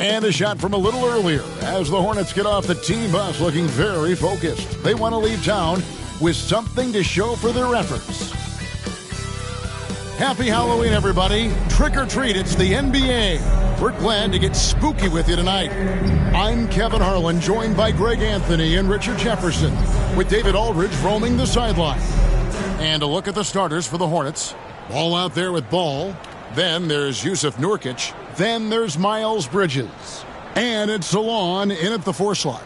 And a shot from a little earlier as the Hornets get off the team bus looking very focused. They want to leave town with something to show for their efforts. Happy Halloween, everybody. Trick or treat, it's the NBA. We're glad to get spooky with you tonight. I'm Kevin Harlan, joined by Greg Anthony and Richard Jefferson, with David Aldridge roaming the sideline. And a look at the starters for the Hornets. Ball out there with Ball. Then there's Jusuf Nurkic. Then there's Miles Bridges. And it's Salon in at the 4 slot.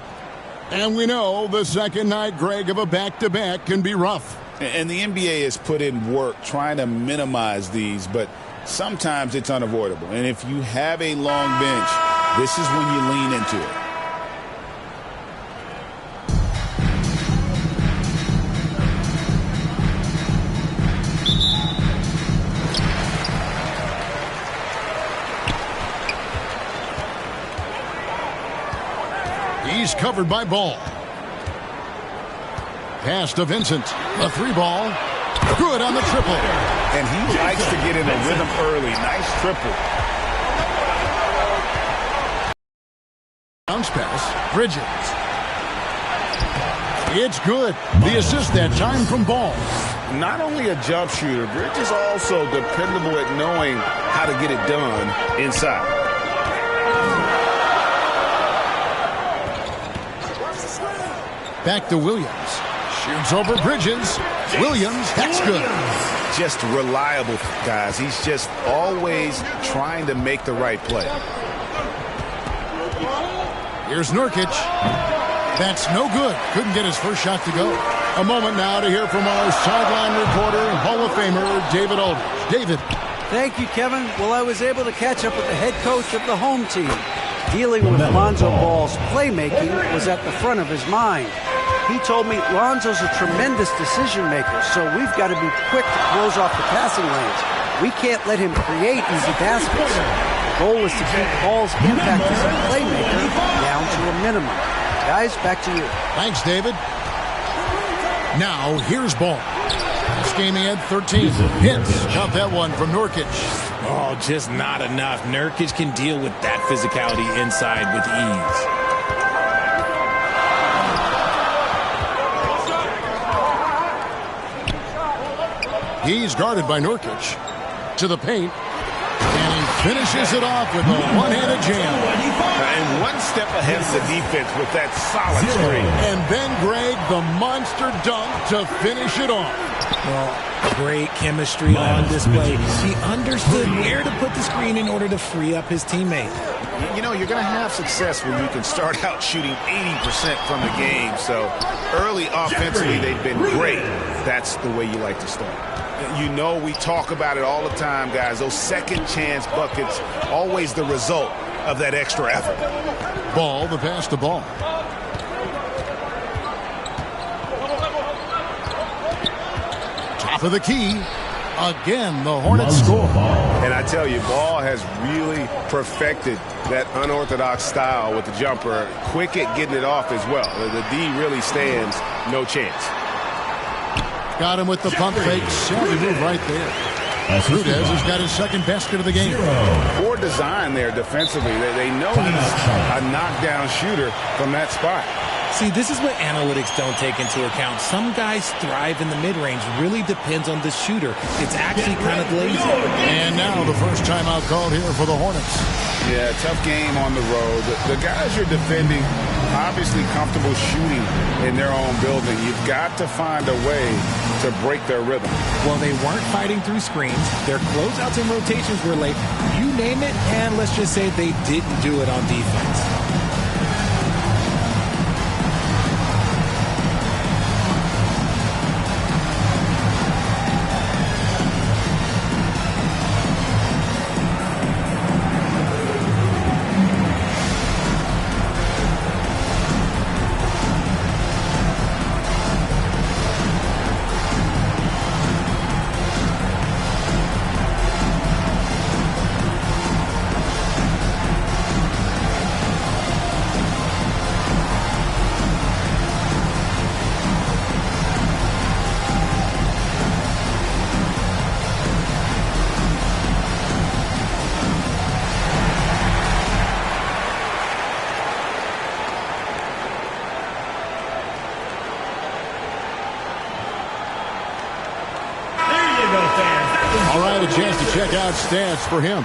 And we know the second night, Greg, of a back-to-back can be rough. And the NBA has put in work trying to minimize these, but sometimes it's unavoidable. And if you have a long bench, this is when you lean into it. He's covered by Ball. Pass to Vincent. A 3-ball. Good on the triple. And he likes to get in a rhythm early. Nice triple. Bounce pass. Bridges. It's good. The assist that time from Ball. Not only a jump shooter, Bridges also dependable at knowing how to get it done inside. Back to Williams. Shoots over Bridges. Williams, that's good. Just reliable, guys. He's just always trying to make the right play. Here's Nurkic. That's no good. Couldn't get his first shot to go. A moment now to hear from our sideline reporter, Hall of Famer, David Aldridge. David. Thank you, Kevin. Well, I was able to catch up with the head coach of the home team. Dealing with Lonzo Ball's playmaking was at the front of his mind. He told me Lonzo's a tremendous decision maker, so we've got to be quick to close off the passing lanes. We can't let him create easy baskets. The goal was to keep Ball's impact as a playmaker down to a minimum. Guys, back to you. Thanks, David. Now, here's Ball. This game he had 13 hits. Got that one from Nurkic. Oh, just not enough. Nurkic can deal with that physicality inside with ease. He's guarded by Nurkic. To the paint. And he finishes it off with a one-handed jam. And one step ahead of the defense with that solid screen. And then Greg, the monster dunk to finish it off. Well, great chemistry on display. He understood where to put the screen in order to free up his teammate. You know, you're going to have success when you can start out shooting 80% from the game. So early offensively, they've been great. That's the way you like to start. You know, we talk about it all the time, guys. Those second chance buckets, always the result of that extra effort. Ball, the pass to Ball. Top of the key. Again, the Hornets score. And I tell you, Ball has really perfected that unorthodox style with the jumper. Quick at getting it off as well. The D really stands no chance. Got him with the pump fake. Savvy move right there. Rudez has got his second basket of the game. Poor design there defensively. They know he's a knockdown shooter from that spot. See, this is what analytics don't take into account. Some guys thrive in the mid-range. Really depends on the shooter. It's actually kind of lazy. And now the first timeout called here for the Hornets. Yeah, tough game on the road. The guys you're defending, obviously comfortable shooting in their own building. You've got to find a way to break their rhythm. Well, they weren't fighting through screens. Their closeouts and rotations were late. You name it, and let's just say they didn't do it on defense. check out stats for him.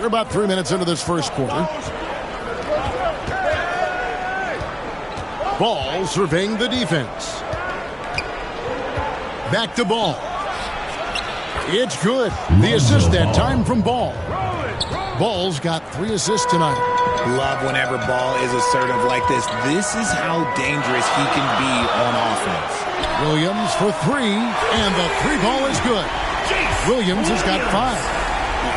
We're about 3 minutes into this first quarter. Ball surveying the defense. Back to Ball. It's good. The assist that time from Ball. Ball's got 3 assists tonight. Love whenever Ball is assertive like this. This is how dangerous he can be on offense. Williams for 3, and the 3 ball is good. Williams has got 5.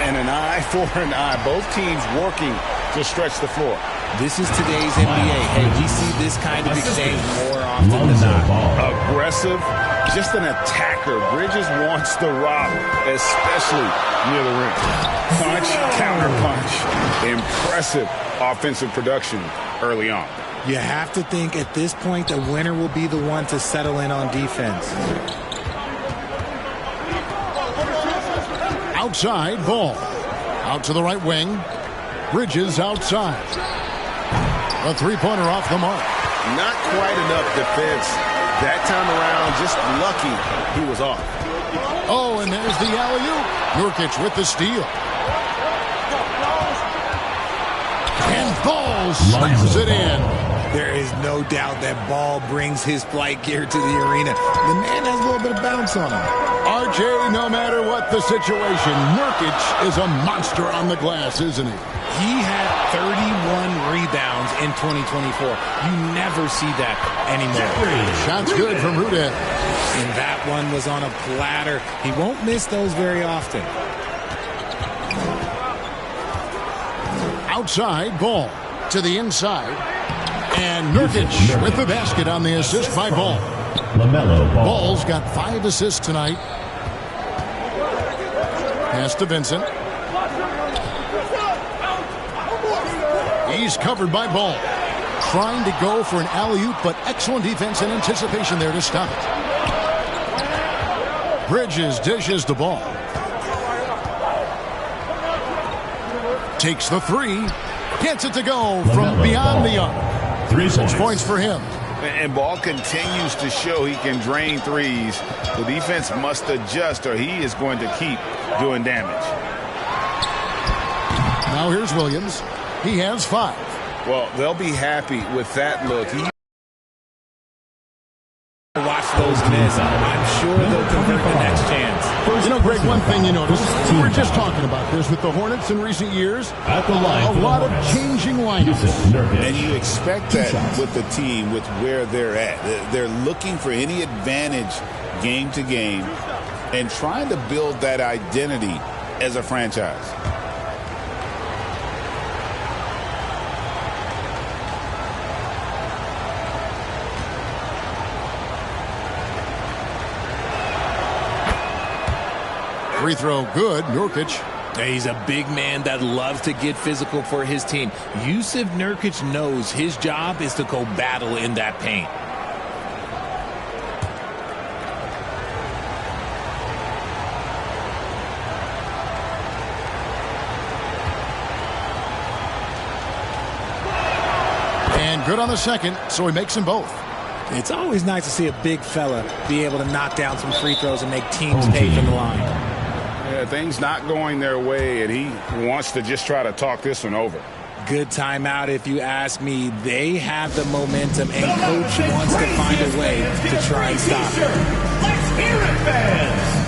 And an eye for an eye. Both teams working to stretch the floor. This is today's NBA. Hey, we see this kind of exchange more often than not. Aggressive, just an attacker. Bridges wants the rock, especially near the rim. Punch, counter punch. Impressive offensive production early on. You have to think at this point the winner will be the one to settle in on defense. Outside, Ball. Out to the right wing. Bridges outside. A 3-pointer off the mark. Not quite enough defense. That time around, just lucky he was off. Oh, and there's the alley-oop. Nurkic with the steal. And Ball slams it in. There is no doubt that Ball brings his flight gear to the arena. The man has a little bit of bounce on him. RJ, no matter what the situation, Nurkic is a monster on the glass, isn't he? He had 31 rebounds in 2024. You never see that anymore. Shot's good from Rudek. And that one was on a platter. He won't miss those very often. Outside, Ball to the inside. And Nurkic with the basket on the assist by Ball. LaMelo Ball. Ball's got 5 assists tonight. Pass to Vincent. He's covered by Ball. Trying to go for an alley-oop, but excellent defense and anticipation there to stop it. Bridges dishes the ball. Takes the 3. Gets it to go from beyond the arc. 6 points for him. And Ball continues to show he can drain threes. The defense must adjust or he is going to keep doing damage. Now here's Williams. He has 5. Well, they'll be happy with that look. Watch those miss. I'm sure they'll convert the next chance. You know, Greg, one thing you notice, we were just talking about this with the Hornets in recent years. At the line, a lot of changing lineups. And you expect that with the team, with where they're at. They're looking for any advantage game to game and trying to build that identity as a franchise. Free throw good. Nurkic. He's a big man that loves to get physical for his team. Jusuf Nurkic knows his job is to go battle in that paint. And good on the second, so he makes them both. It's always nice to see a big fella be able to knock down some free throws and make teams pay for the line. Yeah, things not going their way, and he wants to just try to talk this one over. Good timeout if you ask me. They have the momentum, and Coach wants to find a way to try and stop it. Let's hear it, fans!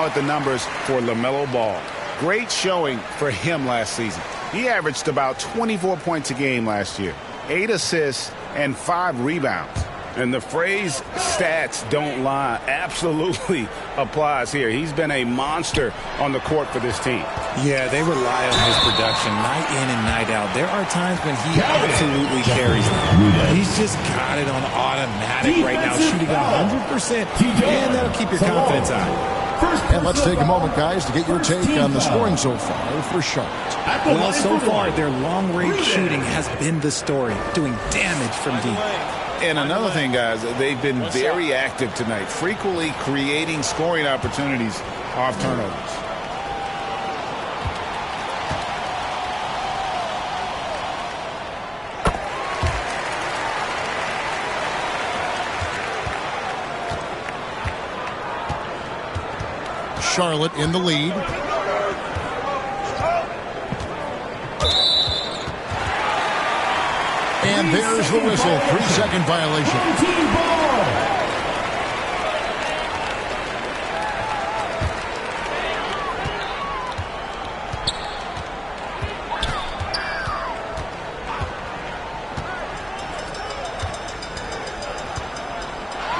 at the numbers for LaMelo Ball. Great showing for him last season. He averaged about 24 points a game last year, 8 assists, and 5 rebounds. And the phrase stats don't lie absolutely applies here. He's been a monster on the court for this team. Yeah, they rely on his production night in and night out. There are times when he absolutely carries them. He's just got it on automatic right now, shooting 100%, and that'll keep your confidence high. And let's take a moment, guys, to get your take on the scoring so far for Charlotte. Well, so far, their long-range shooting has been the story, doing damage from deep. And another thing, guys, they've been very active tonight, frequently creating scoring opportunities off turnovers. Charlotte in the lead. And there's the whistle. 3-second violation.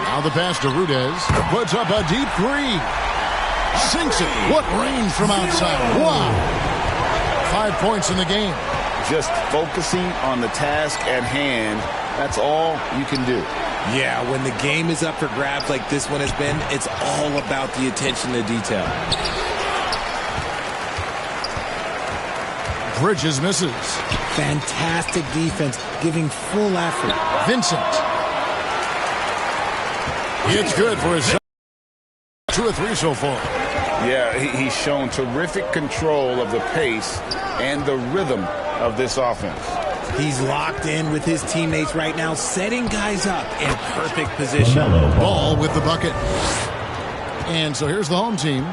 Now the pass to Rudez. Puts up a deep three. Sinks it. What range from outside. Wow. 5 points in the game. Just focusing on the task at hand, that's all you can do. Yeah, when the game is up for grabs like this one has been, it's all about the attention to detail. Bridges misses. Fantastic defense, giving full effort. Vincent. It's good for his 2 or 3 so far. Yeah, he's shown terrific control of the pace and the rhythm of this offense. He's locked in with his teammates right now, setting guys up in perfect position. Ball with the bucket. And so here's the home team.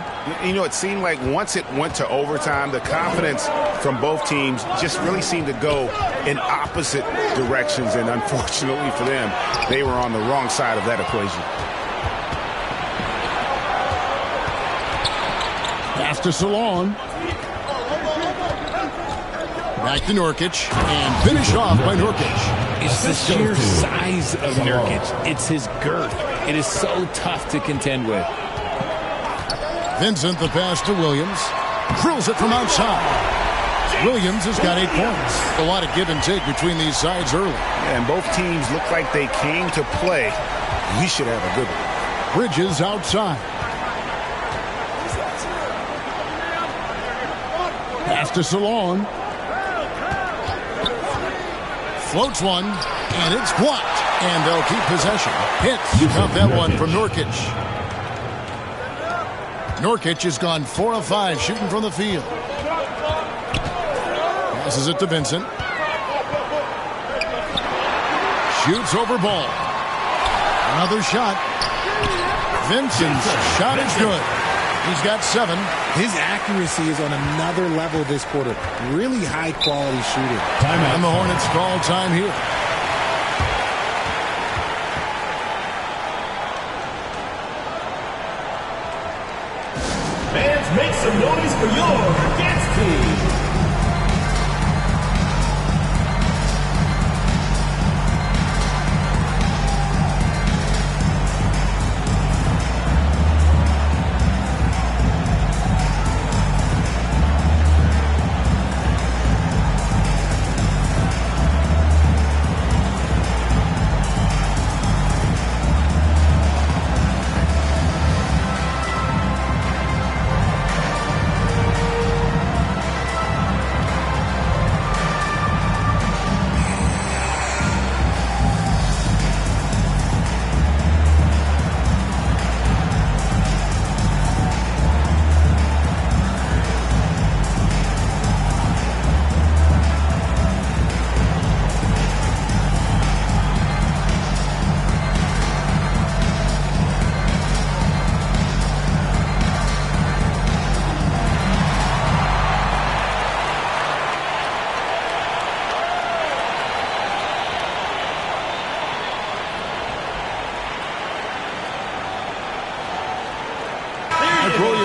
You know, it seemed like once it went to overtime, the confidence from both teams just really seemed to go in opposite directions. And unfortunately for them, they were on the wrong side of that equation. Pass to Salon. Back to Nurkic, and finish off by Nurkic. It's the sheer size of Nurkic. It's his girth. It is so tough to contend with. Vincent, the pass to Williams. Drills it from outside. Williams has got 8 points. A lot of give and take between these sides early. And both teams look like they came to play. We should have a good one. Bridges outside. Pass to Salon. Floats one, and it's blocked. And they'll keep possession. Hits. Got that one from Nurkic. Nurkic has gone 4 of 5 shooting from the field. Passes it to Vincent. Shoots over Ball. Another shot. Vincent's shot is good. He's got 7. His accuracy is on another level this quarter. Really high-quality shooting. And the Hornets call time here. Fans, make some noise for your dance team.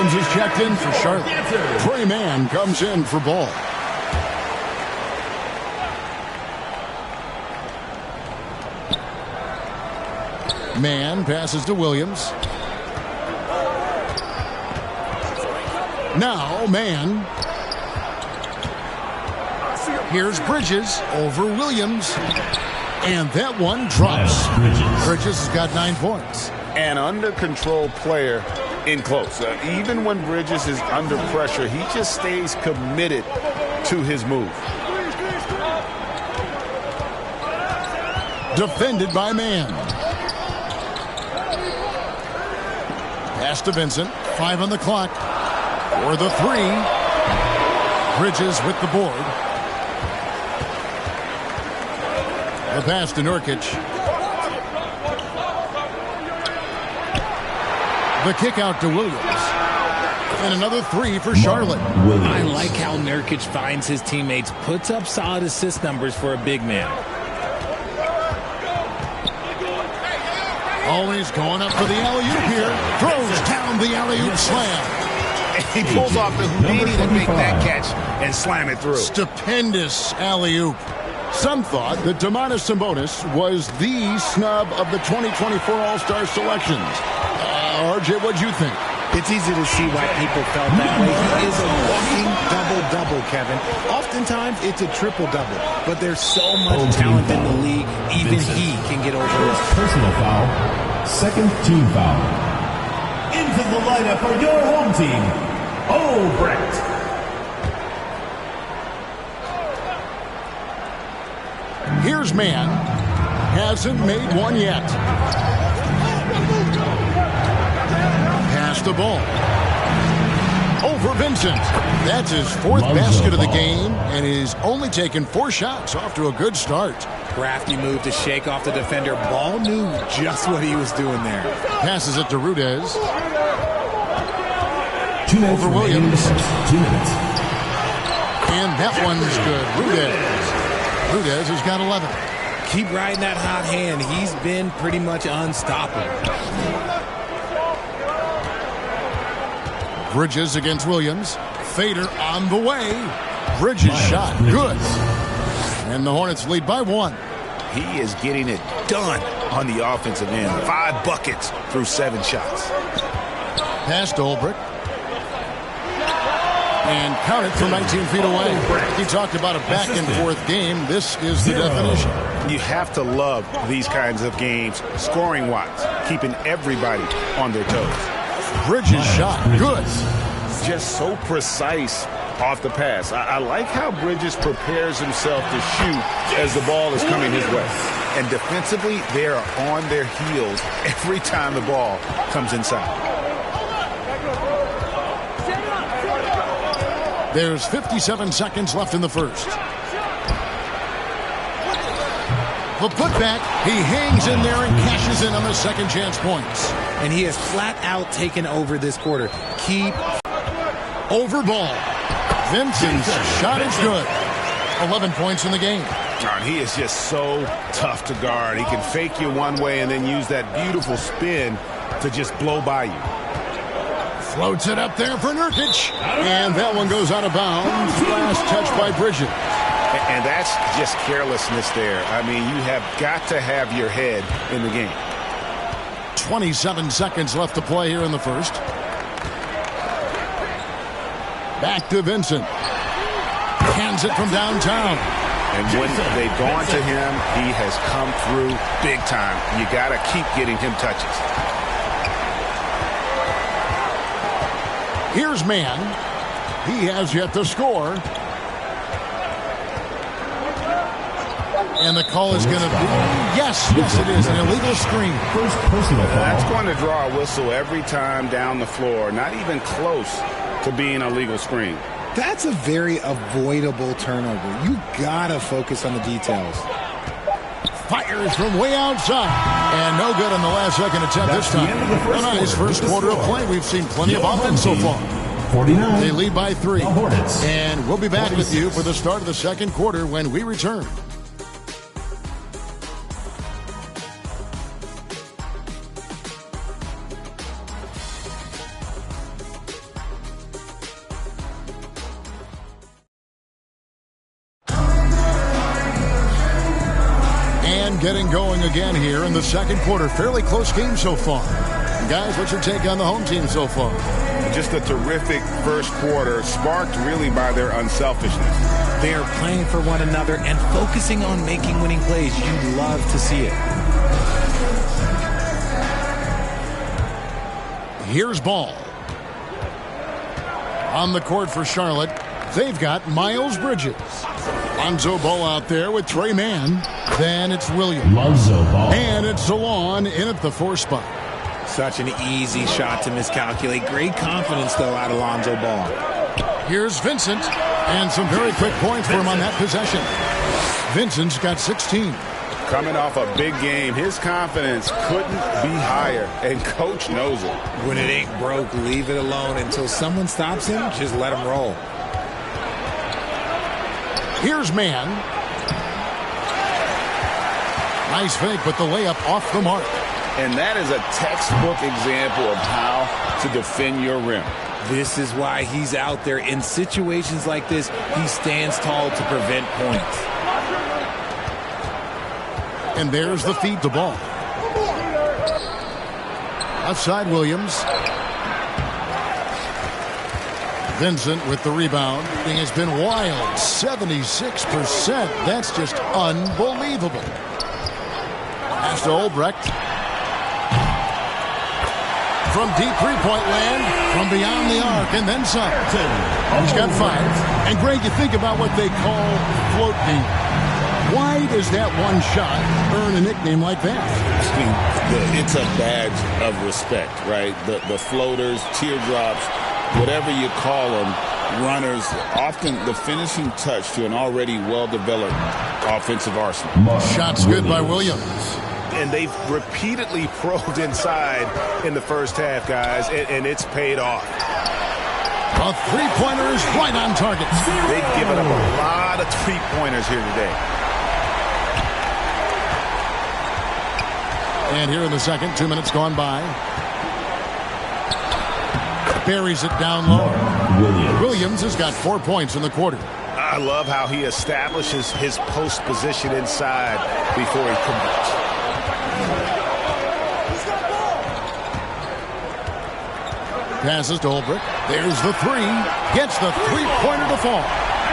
Williams is checked in for Charlotte. Trey Mann comes in for Ball. Mann passes to Williams. Now Mann. Here's Bridges over Williams. And that one drops. Bridges has got 9 points. An under-control player in close. Even when Bridges is under pressure, he just stays committed to his move. Defended by Mann. Pass to Vincent. 5 on the clock. For the 3. Bridges with the board. The pass to Nurkic. The kick out to Williams. And another 3 for Charlotte. I like how Nurkic finds his teammates, puts up solid assist numbers for a big man. Always going up for the alley-oop here. Throws down the alley-oop slam. He pulls off the Houdini to make that catch and slam it through. Stupendous alley-oop. Some thought that Domantas Sabonis was the snub of the 2024 All-Star selections. RJ, what'd you think? It's easy to see why people felt that way. He is a walking double-double, Kevin. Oftentimes, it's a triple-double. But there's so much talent in the league, even he can get over it. Personal foul. Second team foul. Into the lineup for your home team, Obrecht. Here's Mann. Hasn't made one yet. Pass the ball. Over Vincent. That's his 4th basket of the game, and he's only taken 4 shots. Off to a good start. Crafty move to shake off the defender. Ball knew just what he was doing there. Passes it to Rudez. 2 minutes over Williams. 2 minutes. And that one's good. Rudez has got 11. Keep riding that hot hand. He's been pretty much unstoppable. Bridges against Williams. Fader on the way. Bridges shot. Good. And the Hornets lead by 1. He is getting it done on the offensive end. 5 buckets through 7 shots. Pass to Ulbrich. And count it from 19 feet away. He talked about a back-and-forth game. This is the definition. You have to love these kinds of games, scoring-wise, keeping everybody on their toes. Bridges shot. Good. Just so precise off the pass. I like how Bridges prepares himself to shoot as the ball is coming his way. And defensively, they are on their heels every time the ball comes inside. There's 57 seconds left in the first. The putback, he hangs in there and cashes in on the second chance points. And he has flat out taken over this quarter. Keep over ball. Vincent's shot is good. 11 points in the game. He is just so tough to guard. He can fake you one way and then use that beautiful spin to just blow by you. Floats it up there for Nurkic. And that one goes out of bounds. Last touch by Bridges. And that's just carelessness there. I mean, you have got to have your head in the game. 27 seconds left to play here in the first. Back to Vincent. Hands it from downtown. And when they've gone to him, he has come through big time. You got to keep getting him touches. Here's Mann. He has yet to score. And the call is going to be, yes, it is, an illegal screen. First personal foul. That's going to draw a whistle every time down the floor. Not even close to being a legal screen. That's a very avoidable turnover. You got to focus on the details. Fires from way outside. And no good on the last second attempt this time. A nice first quarter of play. We've seen plenty of offense so far. 49. They lead by 3. And we'll be back with you for the start of the second quarter when we return. Momentum getting going again here in the second quarter. Fairly close game so far. Guys, what's your take on the home team so far? Just a terrific first quarter, sparked really by their unselfishness. They are playing for one another and focusing on making winning plays. You love to see it. Here's Ball. On the court for Charlotte, they've got Miles Bridges. Lonzo Ball out there with Trey Mann. Then it's Williams. Lonzo Ball. And it's Salon in at the 4 spot. Such an easy shot to miscalculate. Great confidence, though, out of Lonzo Ball. Here's Vincent. And some very quick points for him on that possession. Vincent's got 16. Coming off a big game, his confidence couldn't be higher, and Coach knows it. When it ain't broke, leave it alone. Until someone stops him, just let him roll. Here's Mann. Nice fake, but the layup off the mark. And that is a textbook example of how to defend your rim. This is why he's out there. In situations like this, he stands tall to prevent points. And there's the feed to Ball. Outside Williams. Vincent with the rebound. Thing has been wild. 76%. That's just unbelievable. Pass to Olbrecht. From deep three-point land, from beyond the arc, and then some. He's got 5. And Greg, you think about what they call float game. Why does that one shot earn a nickname like that? I mean, it's a badge of respect, right? The floaters, teardrops, whatever you call them, runners, often the finishing touch to an already well-developed offensive arsenal. Shot's good by Williams. And they've repeatedly probed inside in the first half, guys, and it's paid off. A three-pointer is right on target. They've given up a lot of three-pointers here today. And here in the second, 2 minutes gone by. Buries it down low. Williams has got 4 points in the quarter. I love how he establishes his post position inside before he converts. Passes to Olbrich. There's the 3. Gets the three-pointer to fall.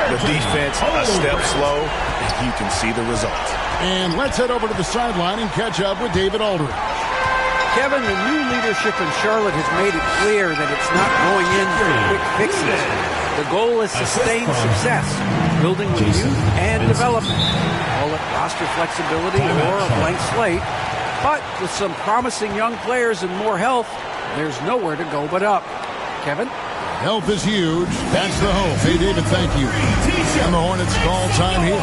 The defense a step slow, and you can see the result. And let's head over to the sideline and catch up with David Aldridge. Kevin, the new leadership in Charlotte has made it clear that it's not going in for quick fixes. The goal is sustained success, building with youth and development. Call it roster flexibility or a blank slate. But with some promising young players and more health, there's nowhere to go but up. Kevin? Health is huge. That's the hope. Hey, David, thank you. And the Hornets call time here.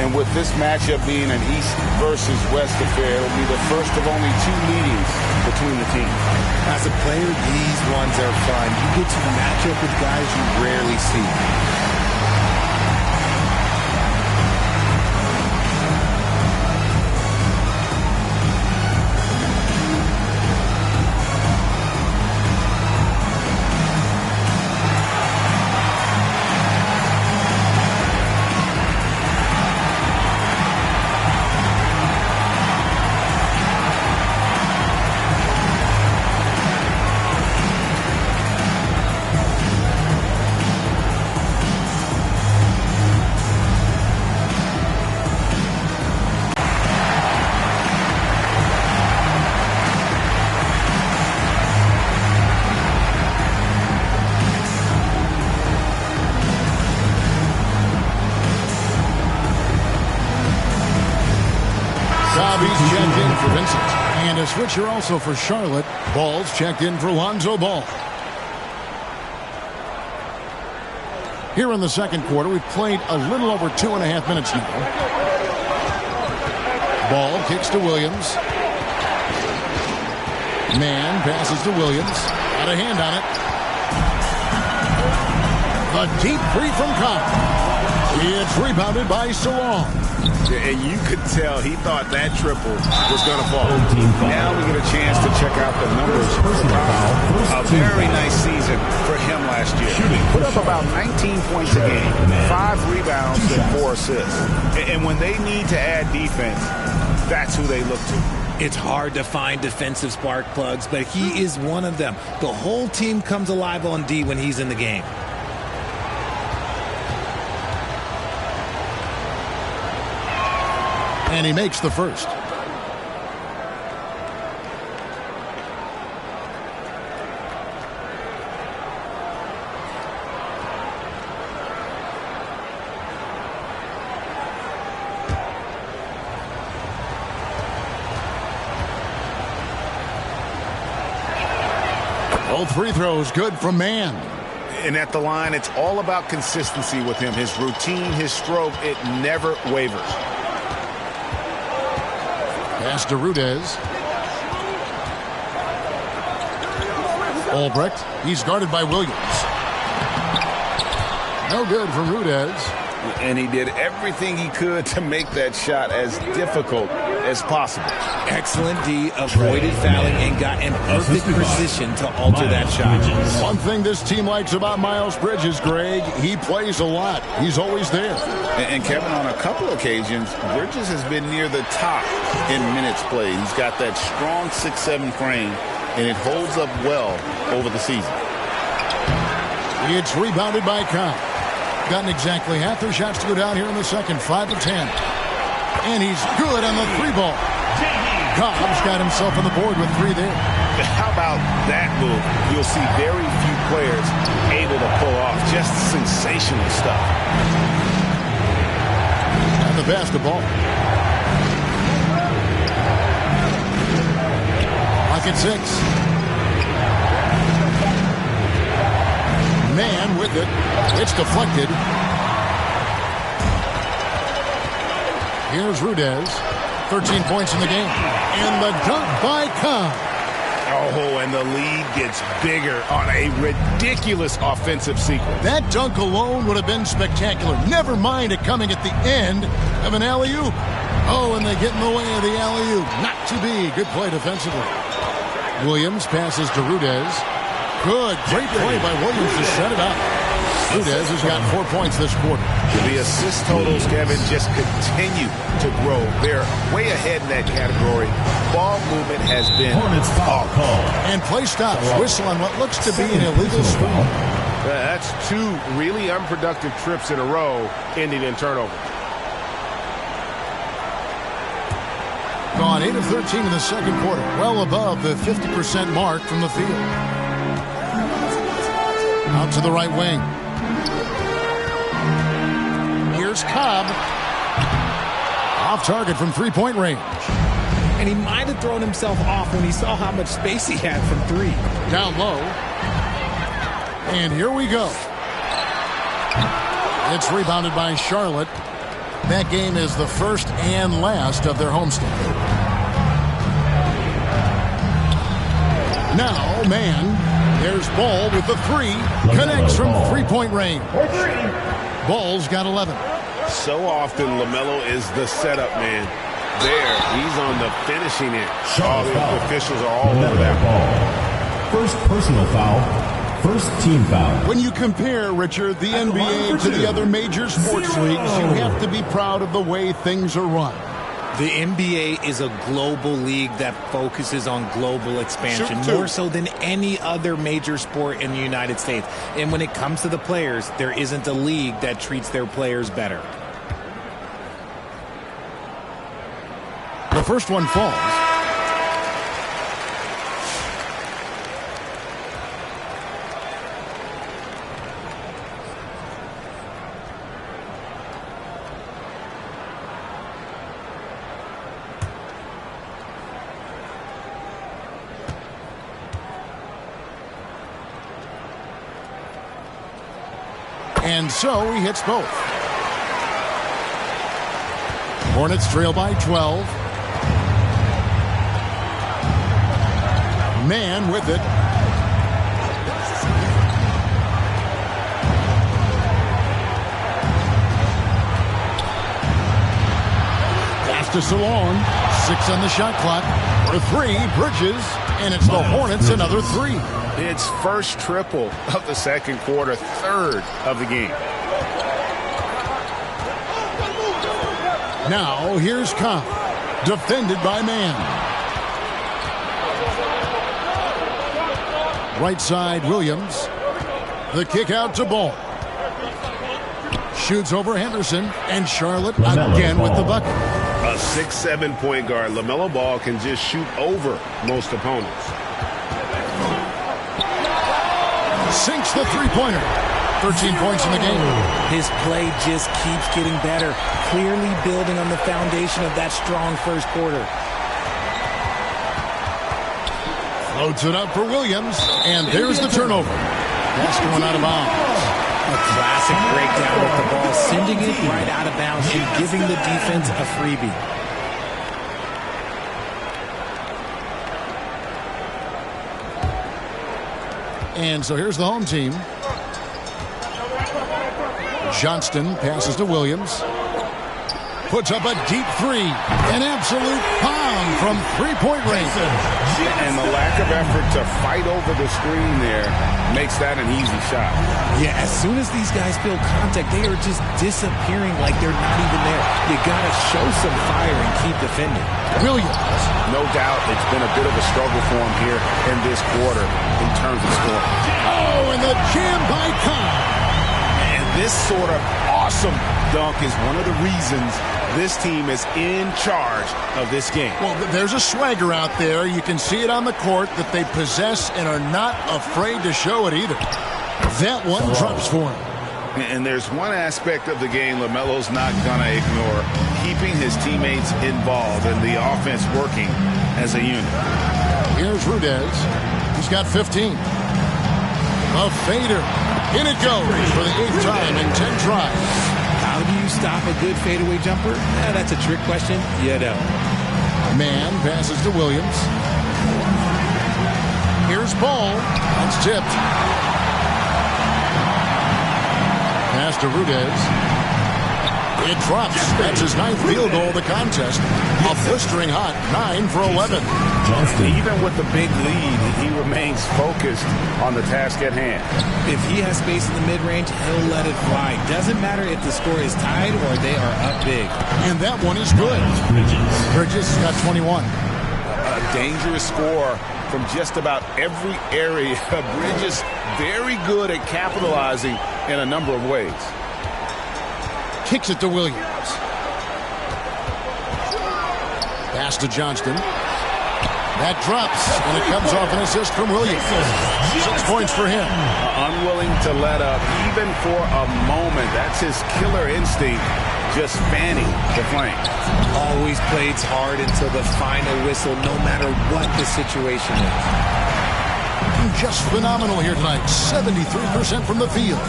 And with this matchup being an East versus West affair, it'll be the first of only 2 meetings between the teams. As a player, these ones are fun. You get to match up with guys you rarely see. Bobby's checked in for Vincent. And a switcher also for Charlotte. Ball's checked in for Lonzo Ball. Here in the second quarter, we've played a little over 2.5 minutes now. Ball kicks to Williams. Mann passes to Williams. Got a hand on it. A deep three from Cobb. It's rebounded by Salon. And you could tell he thought that triple was going to fall. Now we get a chance to check out the numbers. A very nice season for him last year. Put up about 19 points a game, 5 rebounds and 4 assists. And when they need to add defense, that's who they look to. It's hard to find defensive spark plugs, but he is one of them. The whole team comes alive on D when he's in the game. And he makes the first. Both free throws good from Mann. And at the line, it's all about consistency with him. His routine, his stroke, it never wavers. Pass to Rudez. Albrecht. He's guarded by Williams. No good from Rudez. And he did everything he could to make that shot as difficult as possible. Excellent D, avoided fouling and got in perfect position to alter that shot. One thing this team likes about Miles Bridges, Greg, he plays a lot. He's always there. And Kevin, on a couple occasions, Bridges has been near the top in minutes played. He's got that strong 6'7" frame, and it holds up well over the season. It's rebounded by Cobb. Gotten exactly half their shots to go down here in the second, 5 of 10. And he's good on the three ball. Cobb's got himself on the board with 3 there. How about that move? You'll see very few players able to pull off just sensational stuff. And the basketball. Pocket 6. Mann with it. It's deflected. Here's Rudez. 13 points in the game. And the dunk by Cobb. Oh, and the lead gets bigger on a ridiculous offensive sequence. That dunk alone would have been spectacular. Never mind it coming at the end of an alley-oop. Oh, and they get in the way of the alley-oop. Not to be. Good play defensively. Williams passes to Rudez. Good. Great play by Williams to set it up. Rudez has got 4 points this quarter. The assist totals, Kevin, just continue to grow. They're way ahead in that category. Ball movement has been foul call. And play stops. Whistle on what looks to be an illegal screen. That's 2 really unproductive trips in a row ending in turnover. Gone 8 of 13 in the second quarter. Well above the 50% mark from the field. Out to the right wing. Here's Cobb. Off target from three-point range. And he might have thrown himself off when he saw how much space he had from 3. Down low. And here we go. It's rebounded by Charlotte. That game is the first and last of their homestand. Now, Mann. There's Ball with the 3. Connects from three-point range. Ball's got 11. So often, LaMelo is the setup man. There, he's on the finishing end. All the officials are all over that ball. First personal foul. First team foul. When you compare, Richard, the NBA to the other major sports leagues, you have to be proud of the way things are run. The NBA is a global league that focuses on global expansion more so than any other major sport in the United States. And when it comes to the players, there isn't a league that treats their players better. The first one falls. And so he hits both. Hornets trail by 12. Mann with it. Pass to Salon. 6 on the shot clock. For 3, Bridges. And it's the Hornets another 3. It's first triple of the second quarter, 3rd of the game. Now here's Cobb. Defended by man. Right side, Williams. The kick out to Ball. Shoots over Henderson, and Charlotte again with the bucket. A 6'7" point guard, LaMelo Ball can just shoot over most opponents. Sinks the three-pointer. 13 points in the game. His play just keeps getting better, clearly building on the foundation of that strong first quarter. Floats it up for Williams, and there's the turnover. That's going out of bounds. A classic breakdown with the ball, sending it right out of bounds and giving the defense a freebie. And so here's the home team. Johnston passes to Williams. Puts up a deep three. An absolute bomb from three-point range. And the lack of effort to fight over the screen there makes that an easy shot. Yeah, as soon as these guys feel contact, they are just disappearing like they're not even there. You got to show some fire and keep defending. Williams. No doubt it's been a bit of a struggle for him here in this quarter in terms of scoring. Oh, and the jam by Khan. And this sort of awesome dunk is one of the reasons this team is in charge of this game. Well, there's a swagger out there. You can see it on the court that they possess and are not afraid to show it either. That one drops for him. And there's one aspect of the game LaMelo's not going to ignore, keeping his teammates involved and the offense working as a unit. Here's Rudez. He's got 15. A fader. In it goes for the 8th time in 10 tries. How do you stop a good fadeaway jumper? That's a trick question. You know. Man passes to Williams. Here's Ball. That's tipped. Pass to Rudez. It drops. That's his 9th field goal of the contest. A blistering hot 9 for 11. Even with the big lead, he remains focused on the task at hand. If he has space in the mid-range, he'll let it fly. Doesn't matter if the score is tied or they are up big. And that one is good. Bridges got 21. A dangerous score from just about every area. Bridges very good at capitalizing in a number of ways. Kicks it to Williams. Pass to Johnston. That drops, and it comes off an assist from Williams. 6 points for him. Unwilling to let up, even for a moment. That's his killer instinct, just fanning the flame. Always plays hard until the final whistle, no matter what the situation is. Just phenomenal here tonight. 73% from the field.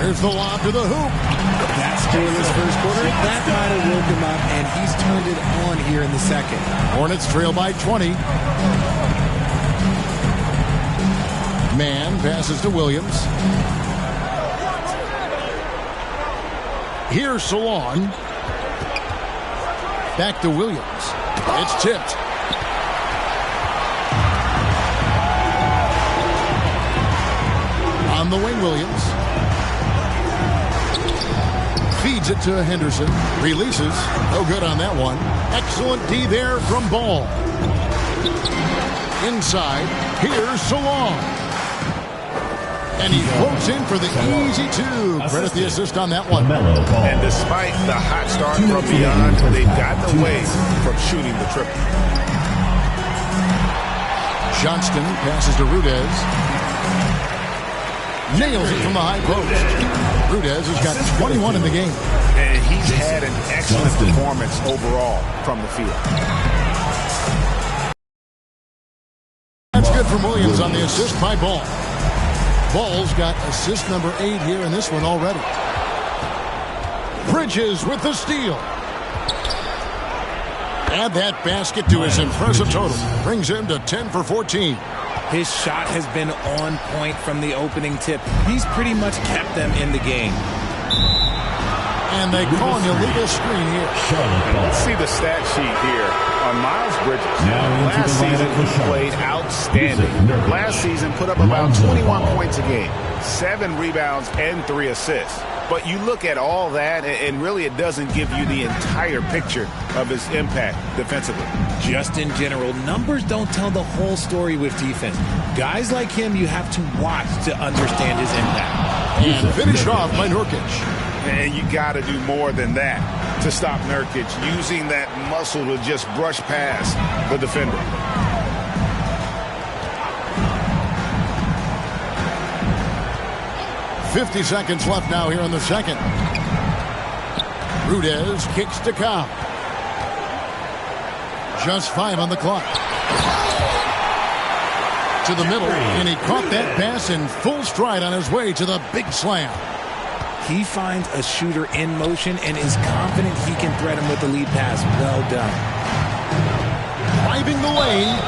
There's the lob to the hoop. That scoreless first quarter, that might have woke him up, and he's turned it on here in the second. Hornets trail by 20. Man passes to Williams. Here's Salon. Back to Williams. It's tipped. On the wing, Williams. Feeds it to Henderson. Releases. No good on that one. Excellent D there from Ball. Inside. Here's Salon. And he floats in for the easy 2. Credit the assist on that one. And despite the hot start from beyond, they've gotten away from shooting the triple. Johnston passes to Rudez. Nails it from the high post. Rudez has got 21 in the game. And he's had an excellent performance overall from the field. That's good from Williams on the assist by Ball. Ball's got assist number 8 here in this one already. Bridges with the steal. Add that basket to his impressive total. Brings him to 10 for 14. His shot has been on point from the opening tip. He's pretty much kept them in the game. And they call an illegal screen here. And let's see the stat sheet here on Miles Bridges. Last season, he played outstanding. Last season, put up about 21 points a game. 7 rebounds and 3 assists. But you look at all that, and really it doesn't give you the entire picture of his impact defensively. Just in general, numbers don't tell the whole story with defense. Guys like him, you have to watch to understand his impact. And finished off by Nurkic. And you got to do more than that to stop Nurkic, using that muscle to just brush past the defender. .50 seconds left now here in the second. Rudez kicks to Cobb. Just 5 on the clock. To the middle, and he caught that pass in full stride on his way to the big slam. He finds a shooter in motion and is confident he can thread him with the lead pass. Well done. Driving the lane.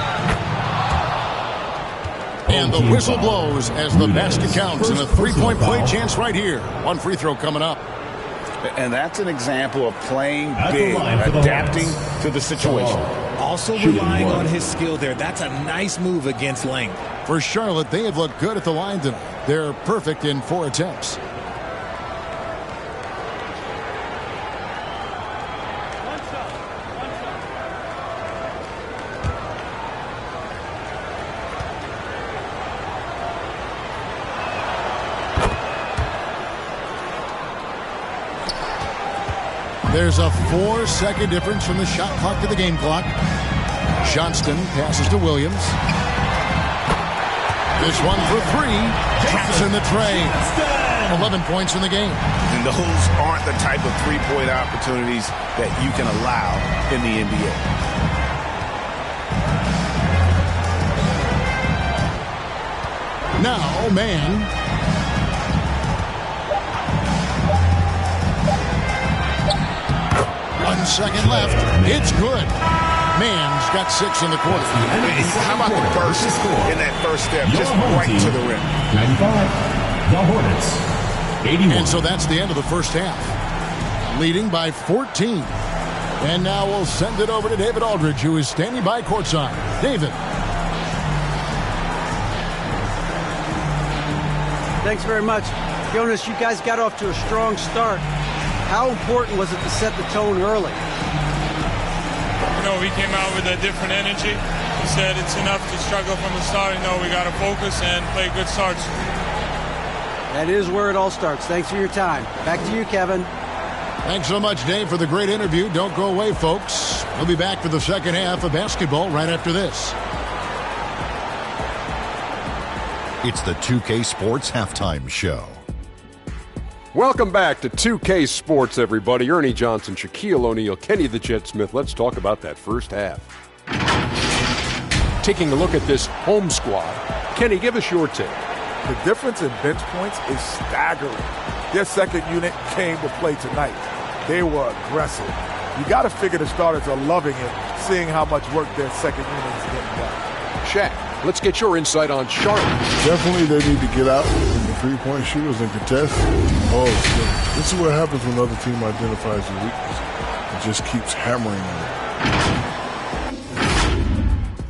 And the whistle blows as the basket counts, and a 3-point play chance right here. One free throw coming up. And that's an example of playing big, adapting to the situation. Also relying on his skill there. That's a nice move against length. For Charlotte, they have looked good at the line tonight. They're perfect in 4 attempts. There's a 4-second difference from the shot clock to the game clock. Johnston passes to Williams. This one for 3. Drops in the tray. 11 points in the game. And those aren't the type of 3-point opportunities that you can allow in the NBA. Now, man. 1 second left. It's good. Man's got 6 in the quarter. How about the burst in that first step? Just right to the rim. 95. The Hornets. 81. And so that's the end of the first half. Leading by 14. And now we'll send it over to David Aldridge, who is standing by courtside. David. Thanks very much. Jonas, you guys got off to a strong start. How important was it to set the tone early? You know, we came out with a different energy. We said it's enough to struggle from the start. You know, we got to focus and play good starts. That is where it all starts. Thanks for your time. Back to you, Kevin. Thanks so much, Dave, for the great interview. Don't go away, folks. We'll be back for the second half of basketball right after this. It's the 2K Sports Halftime Show. Welcome back to 2K Sports, everybody. Ernie Johnson, Shaquille O'Neal, Kenny the Jet Smith. Let's talk about that first half. Taking a look at this home squad. Kenny, give us your take. The difference in bench points is staggering. Their second unit came to play tonight. They were aggressive. You got to figure the starters are loving it, seeing how much work their second unit is getting done. Shaq, let's get your insight on Charlotte. Definitely they need to get out in the three-point shooters and contest. Oh, this is what happens when the other team identifies your weakness. It just keeps hammering on it.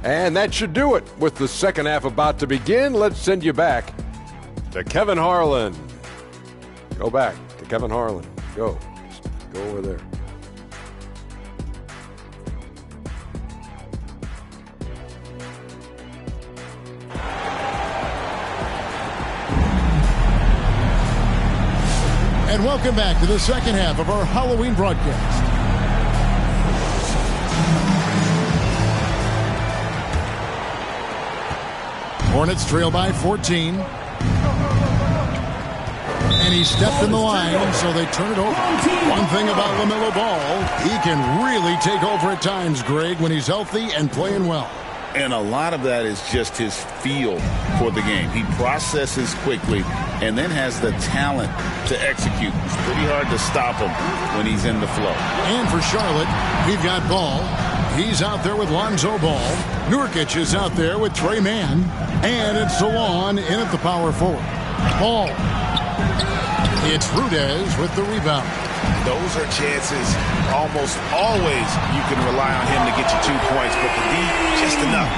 And that should do it. With the second half about to begin, let's send you back to Kevin Harlan. Go back to Kevin Harlan. Go. Just go over there. And welcome back to the second half of our Halloween broadcast. Hornets trail by 14. And he stepped in the line, so they turn it over. One thing about LaMelo Ball, he can really take over at times, Greg, when he's healthy and playing well. And a lot of that is just his feel for the game. He processes quickly and then has the talent to execute. It's pretty hard to stop him when he's in the flow. And for Charlotte, we've got Ball. He's out there with Lonzo Ball. Nurkic is out there with Trey Mann. And it's Salon in at the power forward. Ball. It's Rudez with the rebound. Those are chances almost always you can rely on him to get you 2 points, but the D just enough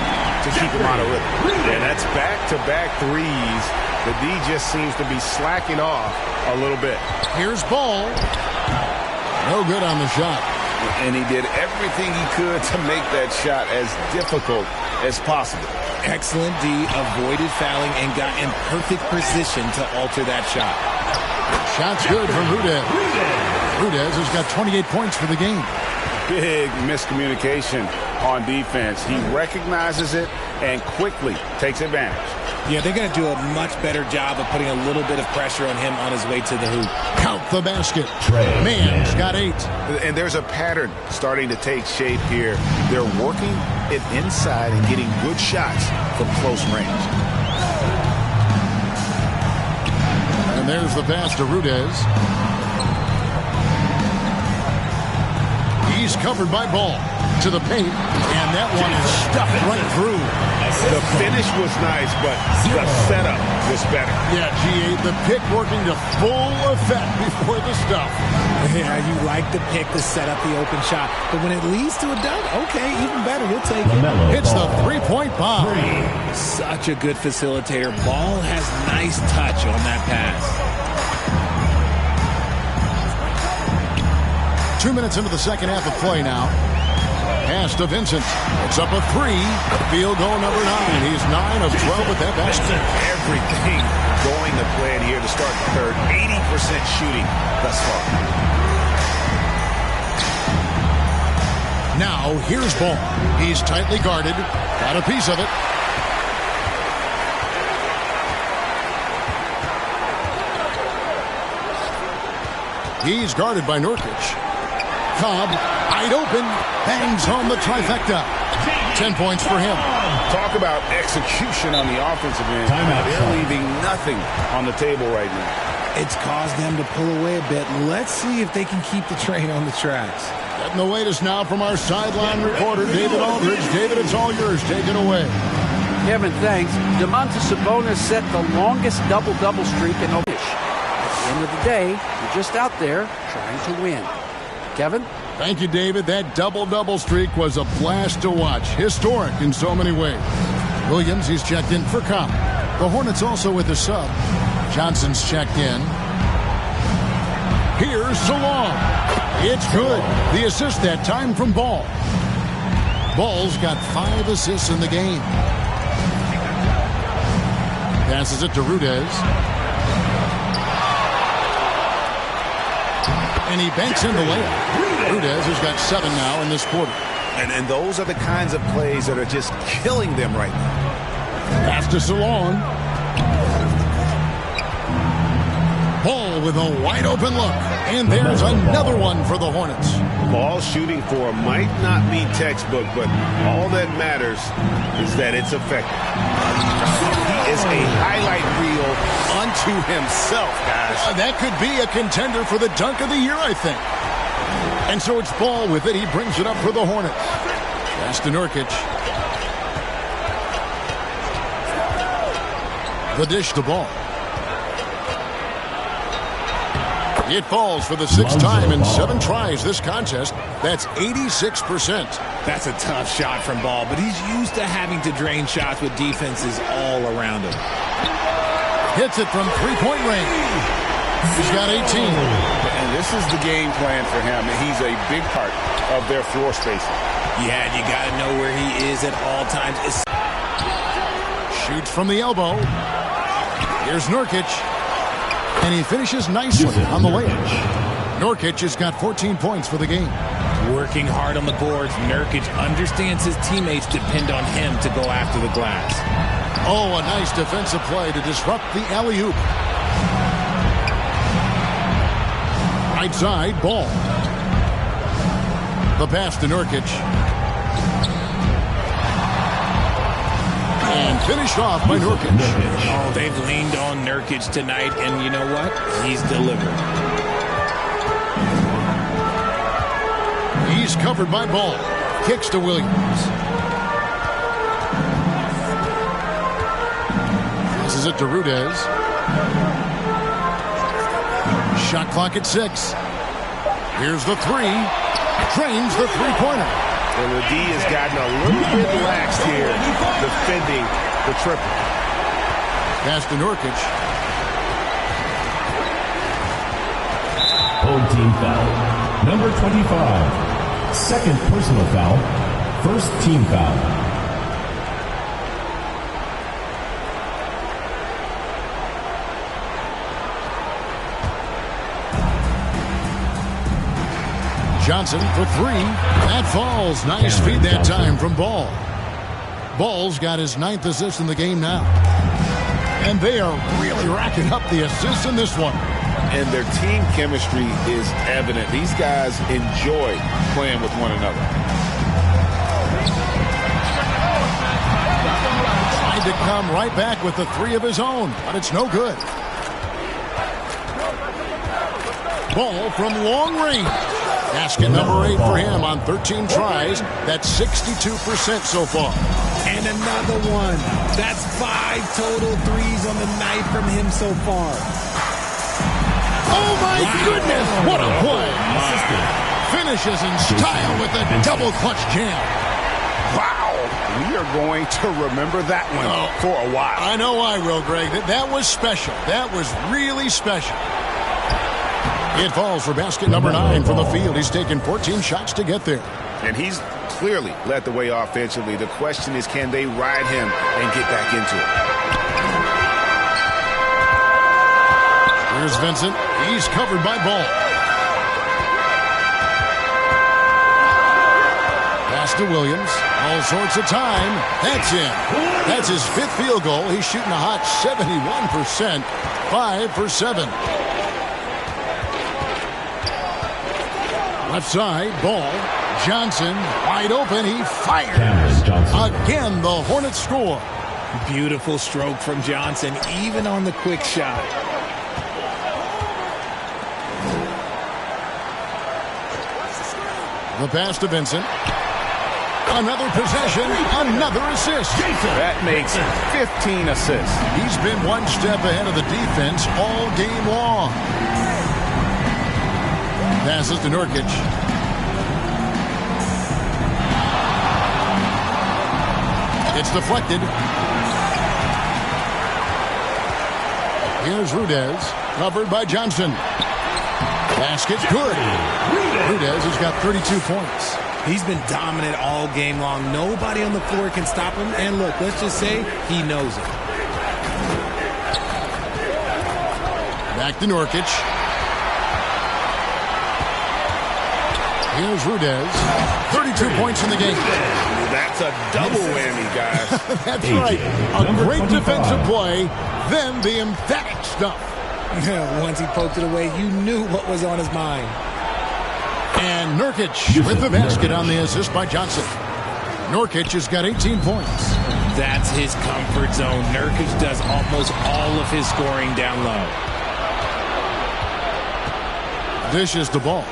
to keep him out of rhythm. And that's back-to-back threes. The D just seems to be slacking off a little bit. Here's Ball. No good on the shot. And he did everything he could to make that shot as difficult as possible. Excellent D, avoided fouling, and got in perfect position to alter that shot. Shot's good from Rudez. Rudez has got 28 points for the game. Big miscommunication on defense. He recognizes it and quickly takes advantage. Yeah, they're going to do a much better job of putting a little bit of pressure on him on his way to the hoop. Count the basket. Mann's got 8. And there's a pattern starting to take shape here. They're working it inside and getting good shots from close range. And there's the pass to Rudez. He's covered by Ball to the paint, and that one is stuffed right through. The finish was nice, but the setup was better. Yeah, G8, the pick working to full effect before the stuff. Yeah, you like the pick to set up the open shot, but when it leads to a dunk, okay, even better, we'll take it. Hits the three-point bomb. Such a good facilitator. Ball has nice touch on that pass. 2 minutes into the second half of play now. Pass to Vincent. It's up a 3. Field goal number 9. He's 9 of 12 with that basket. Everything going to plan here to start the third. 80% shooting thus far. Now, here's Ball. He's tightly guarded. Got a piece of it. He's guarded by Nurkic. Cobb, wide open, bangs home the trifecta. 10 points for him. Talk about execution on the offensive end. They're leaving nothing on the table right now. It's caused them to pull away a bit. Let's see if they can keep the train on the tracks. Getting the latest now from our sideline reporter, David Aldridge. David, it's all yours. Take it away. Kevin, thanks. Domantas Sabonis set the longest double-double streak in the finish. At the end of the day, you're just out there trying to win. Kevin? Thank you, David. That double-double streak was a blast to watch. Historic in so many ways. Williams, he's checked in for Cobb. The Hornets also with a sub. Johnson's checked in. Here's Salon. It's good. The assist that time from Ball. Ball's got 5 assists in the game. Passes it to Rudez. And he banks in the layup. Rudez has got 7 now in this quarter. And those are the kinds of plays that are just killing them right now. Pass to Salon. Ball with a wide open look. And there's another one for the Hornets. Ball shooting for might not be textbook, but all that matters is that it's effective. He is a highlight reel unto himself, guys. That could be a contender for the dunk of the year, I think. And so it's Ball with it. He brings it up for the Hornets. Pass to Nurkic. The dish to Ball. It falls for the 6th time in 7 tries this contest. That's 86%. That's a tough shot from Ball, but he's used to having to drain shots with defenses all around him. Hits it from 3-point range. He's got 18. And this is the game plan for him. He's a big part of their floor spacing. Yeah, you got to know where he is at all times. Shoots from the elbow. Here's Nurkic. And he finishes nicely on the layup. Nurkic has got 14 points for the game. Working hard on the boards, Nurkic understands his teammates depend on him to go after the glass. Oh, a nice defensive play to disrupt the alley-oop. Right side, Ball. The pass to Nurkic. And finished off by Nurkic. Oh, they've leaned on Nurkic tonight, and you know what? He's delivered. He's covered by Ball. Kicks to Williams. Passes it to Rudez. Shot clock at 6. Here's the three. Drains the three-pointer. And the D has gotten a little bit relaxed here, defending the triple. Pass to Nurkic. Home team foul. Number 25. Second personal foul. First team foul. Johnson for three. That falls. Nice feed that time from Ball. Ball's got his 9th assist in the game now. And they are really racking up the assists in this one. And their team chemistry is evident. These guys enjoy playing with one another. Tried to come right back with the three of his own, but it's no good. Ball from long range. Basket number 8 for him on 13 tries. That's 62% so far. And another one. That's 5 total threes on the night from him so far. Oh, my goodness. What a play. Finishes in style with a double clutch jam. Wow. We are going to remember that one for a while. I know I will, Greg. That was special. That was really special. It falls for basket number 9 from the field. He's taken 14 shots to get there. And he's clearly led the way offensively. The question is, can they ride him and get back into it? Here's Vincent. He's covered by Ball. Pass to Williams. All sorts of time. That's in. That's his 5th field goal. He's shooting a hot 71%. 5 for 7. Left side, Ball. Johnson, wide open. He fires. Again, the Hornets score. Beautiful stroke from Johnson, even on the quick shot. The pass to Vincent. Another possession, another assist. That makes 15 assists. He's been one step ahead of the defense all game long. Passes to Nurkic. It's deflected. Here's Rudez, covered by Johnson. Basket good. Rudez has got 32 points. He's been dominant all game long. Nobody on the floor can stop him. And look, let's just say he knows it. Back to Nurkic. Here's Rudez. 32 points in the game. That's a double whammy, guys. That's right. A great defensive play, then the emphatic stuff. Once he poked it away, you knew what was on his mind. And Nurkic with the basket on the assist by Johnson. Nurkic has got 18 points. That's his comfort zone. Nurkic does almost all of his scoring down low. Dishes the ball.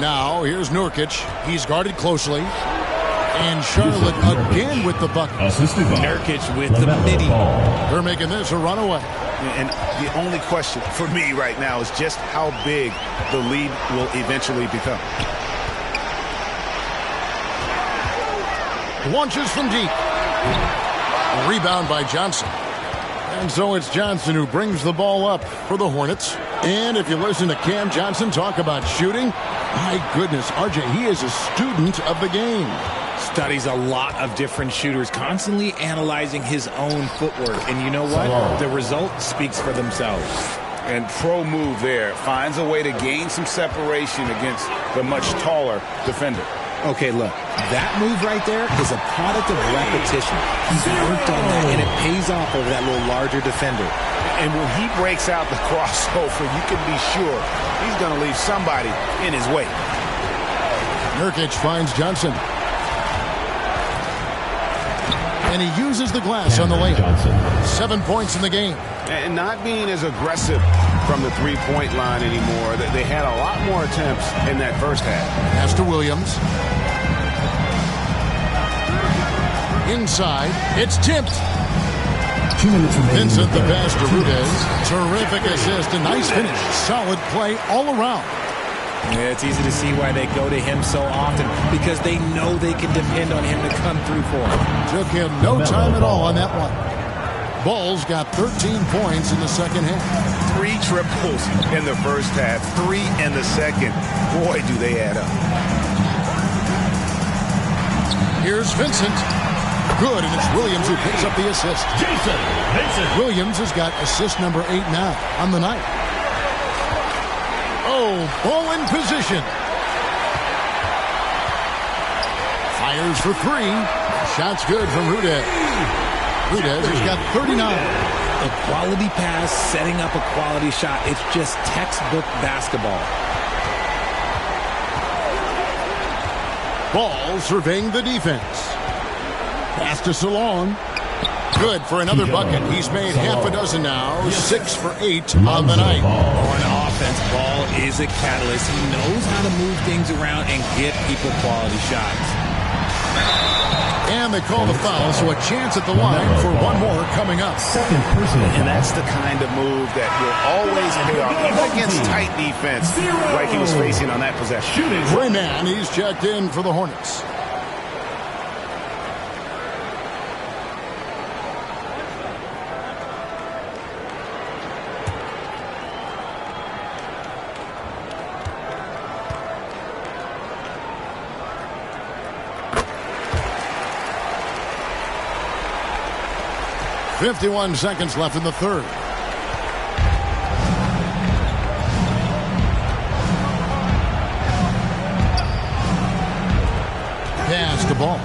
Now, here's Nurkic. He's guarded closely. And Charlotte again with the bucket. Nurkic with the midi. They're making this a runaway. And the only question for me right now is just how big the lead will eventually become. Launches from deep. A rebound by Johnson. And so it's Johnson who brings the ball up for the Hornets. And if you listen to Cam Johnson talk about shooting, my goodness, RJ, he is a student of the game. Studies a lot of different shooters, constantly analyzing his own footwork. And you know what? The result speaks for themselves. And pro move there. Finds a way to gain some separation against the much taller defender. Okay, look, that move right there is a product of repetition. He's worked on that, and it pays off over that little larger defender. And when he breaks out the crossover, you can be sure he's going to leave somebody in his way. Nurkic finds Johnson. And he uses the glass on the layup. 7 points in the game. And not being as aggressive from the three-point line anymore. They had a lot more attempts in that first half. Pass to Williams. Inside. It's tipped. 2 minutes remaining. Vincent the pass to Rudez. Terrific assist, a nice finish. Solid play all around. Yeah, it's easy to see why they go to him so often, because they know they can depend on him to come through for them. Took him no time at all on that one. Bulls got 13 points in the second half. 3 triples in the first half, 3 in the second. Boy, do they add up. Here's Vincent. Good, and it's Williams who picks up the assist. Jason Vincent. Williams has got assist number 8 now on the night. Oh, ball in position. Fires for 3. Shot's good from Rudez. Rudez has got 39. A quality pass, setting up a quality shot. It's just textbook basketball. Ball surveying the defense. Pass to Salon. Good for another bucket. He's made half a dozen now. 6 for 8 on the night. On offense, Ball is a catalyst. He knows how to move things around and get people quality shots. And they call the foul, so a chance at the line for one more coming up. Second personal. And that's the kind of move that will always pay off, even against tight defense, like he was facing on that possession. Rayman, he's checked in for the Hornets. .51 seconds left in the third. Pass the ball.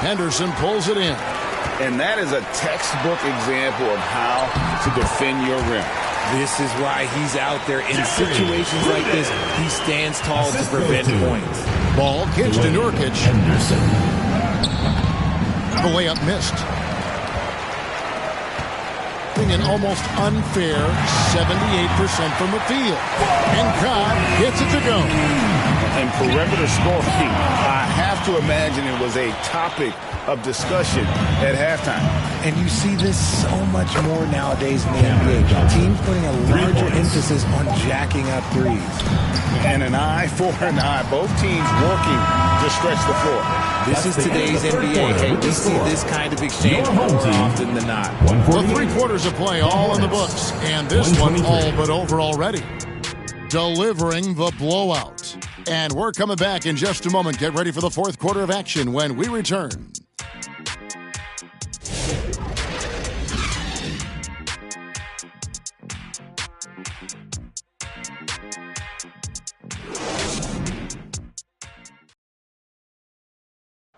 Henderson pulls it in. And that is a textbook example of how to defend your rim. This is why he's out there in situations like this. He stands tall to prevent points. Ball kicked to Nurkic. Henderson. The layup missed. An almost unfair 78% from the field. And Cobb gets it to go. And perimeter scoring, I have to imagine it was a topic of discussion at halftime. And you see this so much more nowadays in the NBA. Teams putting a larger emphasis on jacking up threes. And an eye for an eye. Both teams working to stretch the floor. This is today's NBA. Hey, we see this kind of exchange more often than not. Well, 3 quarters of play all in the books. And this one all but over already. Delivering the blowout. And we're coming back in just a moment. Get ready for the fourth quarter of action when we return.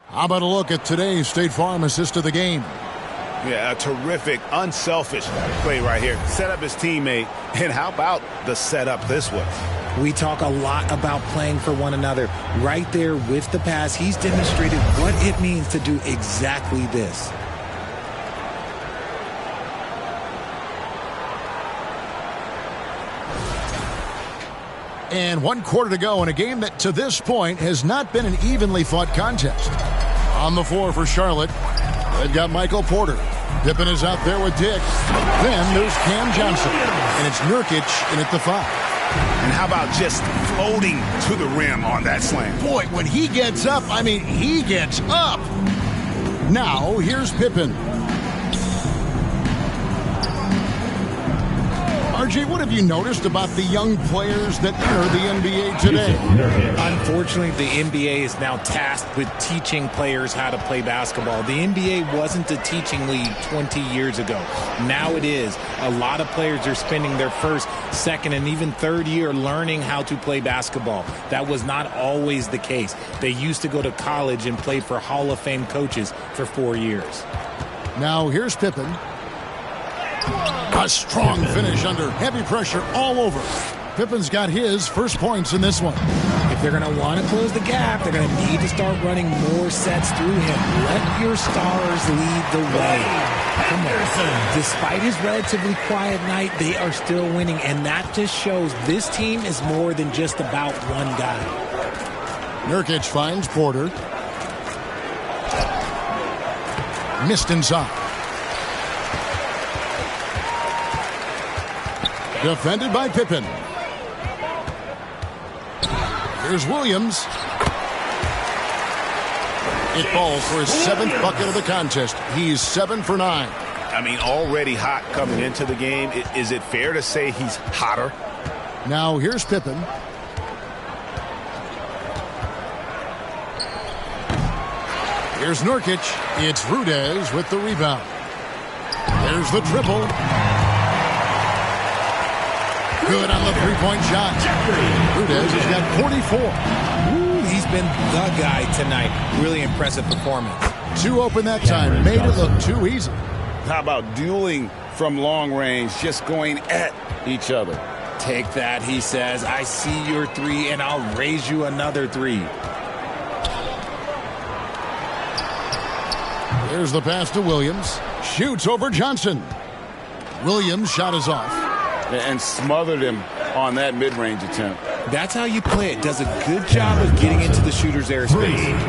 How about a look at today's State Farm assist of the game? Yeah, a terrific, unselfish play right here. Set up his teammate, and how about the setup this was? We talk a lot about playing for one another. Right there with the pass, he's demonstrated what it means to do exactly this. And 1 quarter to go in a game that to this point has not been an evenly fought contest. On the floor for Charlotte, they've got Michael Porter. Pippen is out there with Diggs. Then there's Cam Johnson. And it's Nurkic in at the 5. And how about just floating to the rim on that slam? Boy, when he gets up, I mean, he gets up. Now, here's Pippen. RJ, what have you noticed about the young players that enter the NBA today? Unfortunately, the NBA is now tasked with teaching players how to play basketball. The NBA wasn't a teaching league 20 years ago. Now it is. A lot of players are spending their first, second, and even third year learning how to play basketball. That was not always the case. They used to go to college and play for Hall of Fame coaches for 4 years. Now here's Pippen. A strong finish under heavy pressure all over. Pippen's got his first points in this one. If they're going to want to close the gap, they're going to need to start running more sets through him. Let your stars lead the way. Come on. Despite his relatively quiet night, they are still winning, and that just shows this team is more than just about one guy. Nurkic finds Porter. Missed inside. Defended by Pippen. Here's Williams. It falls for his 7th bucket of the contest. He's 7 for 9. I mean, already hot coming into the game. Is it fair to say he's hotter? Now here's Pippen. Here's Nurkic. It's Rudez with the rebound. There's the triple. Good on the three-point shot. Rudez has got 44. Ooh, he's been the guy tonight. Really impressive performance. 2 open that time. Made it look too easy. How about dueling from long range, just going at each other? Take that, he says. I see your 3, and I'll raise you another 3. There's the pass to Williams. Shoots over Johnson. Williams' shot is off. And smothered him on that mid-range attempt. That's how you play it. Does a good job of getting into the shooter's airspace.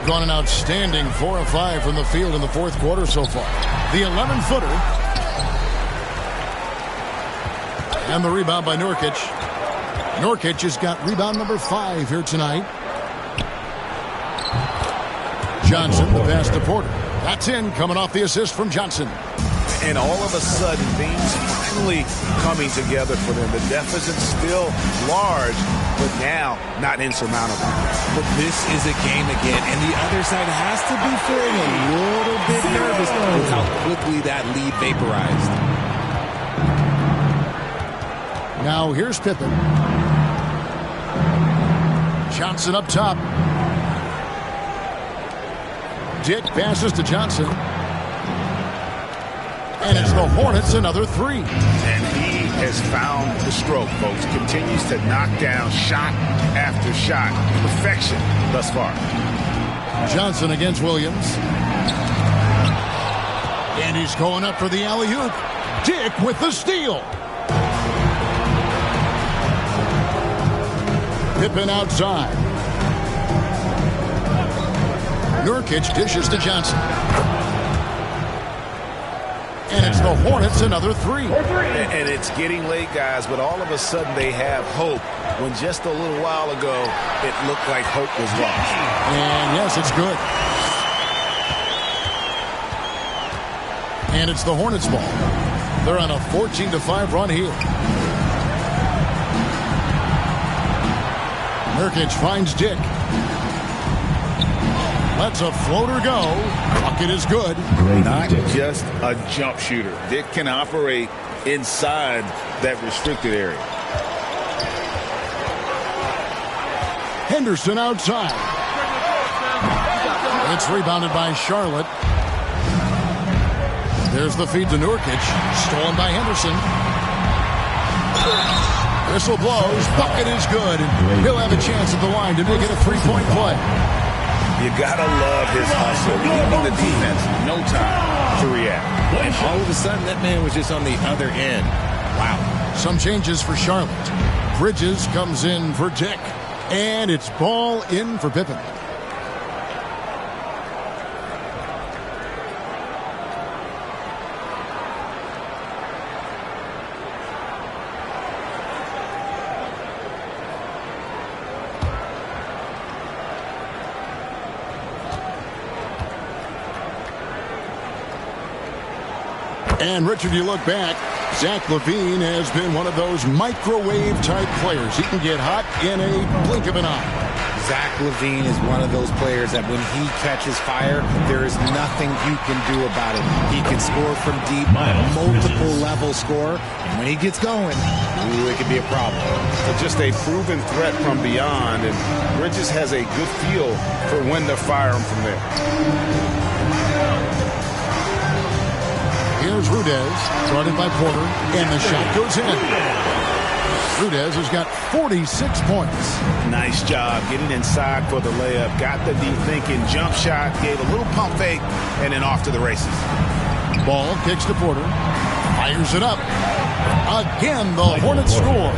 Gone an outstanding 4 of 5 from the field in the 4th quarter so far. The 11-footer. And the rebound by Nurkic. Nurkic has got rebound number 5 here tonight. Johnson, the pass to Porter. That's in, coming off the assist from Johnson. And all of a sudden, things finally coming together for them. The deficit's still large, but now not insurmountable. But this is a game again, and the other side has to be feeling a little bit nervous with how quickly that lead vaporized. Now here's Pippen. Johnson up top. Dick passes to Johnson. And it's the Hornets another 3. And he has found the stroke, folks. Continues to knock down shot after shot. Perfection thus far. Johnson against Williams. And he's going up for the alley-oop. Dick with the steal. Pippen outside. Nurkic dishes to Johnson. And it's the Hornets another 3. And it's getting late, guys, but all of a sudden they have hope when just a little while ago it looked like hope was lost. And yes, it's good. And it's the Hornets ball. They're on a 14-5 run here. Nurkic finds Dick. Lets a floater go. Bucket is good. Not just a jump shooter. Dick can operate inside that restricted area. Henderson outside. It's rebounded by Charlotte. There's the feed to Nurkic. Stolen by Henderson. Whistle blows. Bucket is good. He'll have a chance at the line to make it a 3-point play. You gotta love his hustle, leaving the defense no time to react. And all of a sudden, that man was just on the other end. Wow. Some changes for Charlotte. Bridges comes in for Dick. And it's ball in for Pippen. And, Richard, you look back, Zach LaVine has been one of those microwave-type players. He can get hot in a blink of an eye. Zach LaVine is one of those players that when he catches fire, there is nothing you can do about it. He can score from deep, multiple-level score, and when he gets going, ooh, it can be a problem. So just a proven threat from beyond, and Bridges has a good feel for when to fire him from there. Here's Rudez, guarded by Porter, and the shot goes in. Rudez has got 46 points. Nice job getting inside for the layup. Got the deep thinking jump shot, gave a little pump fake, and then off to the races. Ball kicks to Porter. Fires it up. Again, the Hornets score.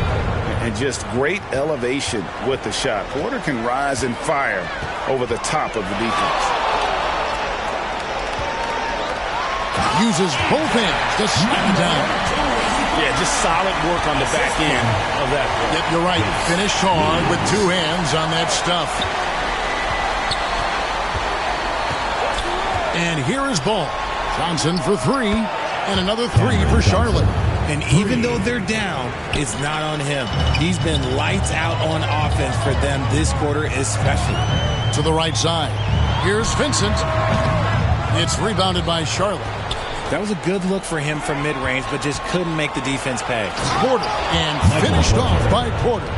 And just great elevation with the shot. Porter can rise and fire over the top of the defense. Uses both hands to slam it down. Yeah, just solid work on the back end of that. Yep, you're right. Finished hard with two hands on that stuff. And here is Ball. Johnson for three, and another three for Charlotte. And even though they're down, it's not on him. He's been lights out on offense for them this quarter especially. To the right side. Here's Vincent. It's rebounded by Charlotte. That was a good look for him from mid-range, but just couldn't make the defense pay. Porter, and finished off by Porter.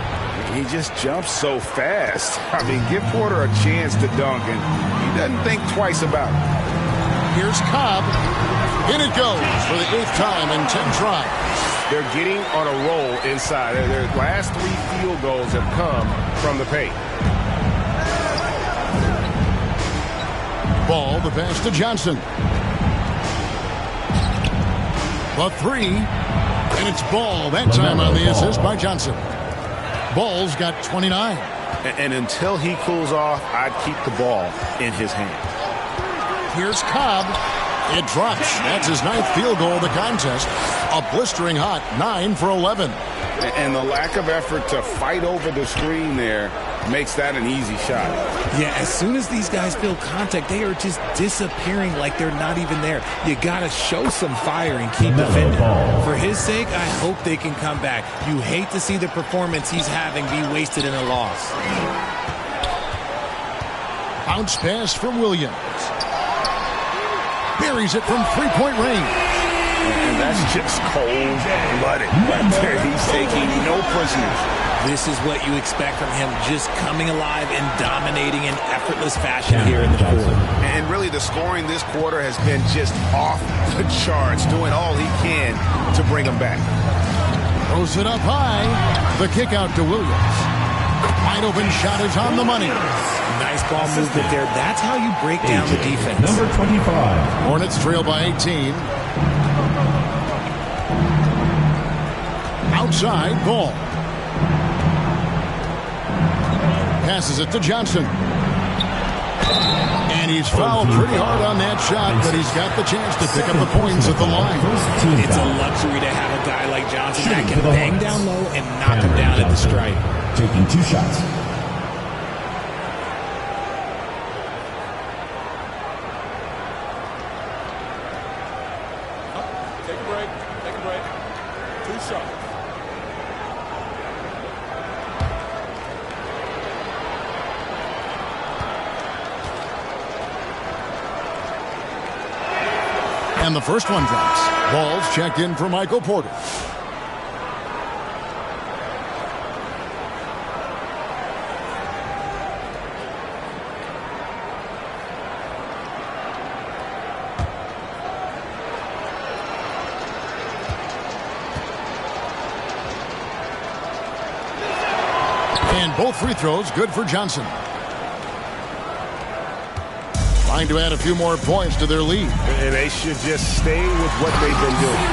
He just jumps so fast. I mean, give Porter a chance to dunk, and he doesn't think twice about it. Here's Cobb. In it goes for the 8th time in 10 tries. They're getting on a roll inside. Their last 3 field goals have come from the paint. Ball, the pass to Johnson. The three, and it's Ball that time on the assist by Johnson. Ball's got 29. And until he cools off, I'd keep the ball in his hand. Here's Cobb. It drops. That's his 9th field goal of the contest. A blistering hot 9 for 11. And the lack of effort to fight over the screen there makes that an easy shot. Yeah, as soon as these guys feel contact, they are just disappearing like they're not even there. You got to show some fire and keep defending. For his sake, I hope they can come back. You hate to see the performance he's having be wasted in a loss. Bounce pass from Williams. Buries it from three-point range. And that's just cold-blooded right there. He's taking no prisoners. This is what you expect from him, just coming alive and dominating in effortless fashion here in the quarter. And really the scoring this quarter has been just off the charts, doing all he can to bring them back. Throws it up high. The kick out to Williams. Wide open shot is on the money. Nice ball movement there. That's how you break down the defense. Number 25. Hornets trail by 18. Outside, Ball. Passes it to Johnson. And he's fouled pretty hard on that shot, but he's got the chance to pick up the points at the line. It's a luxury to have a guy like Johnson that can bang down low and knock him down at the stripe. Taking 2 shots. Take a break. Take a break. 2 shots. And the first one drops. Ball's checked in for Michael Porter. And both free throws good for Johnson. Trying to add a few more points to their lead. And they should just stay with what they've been doing.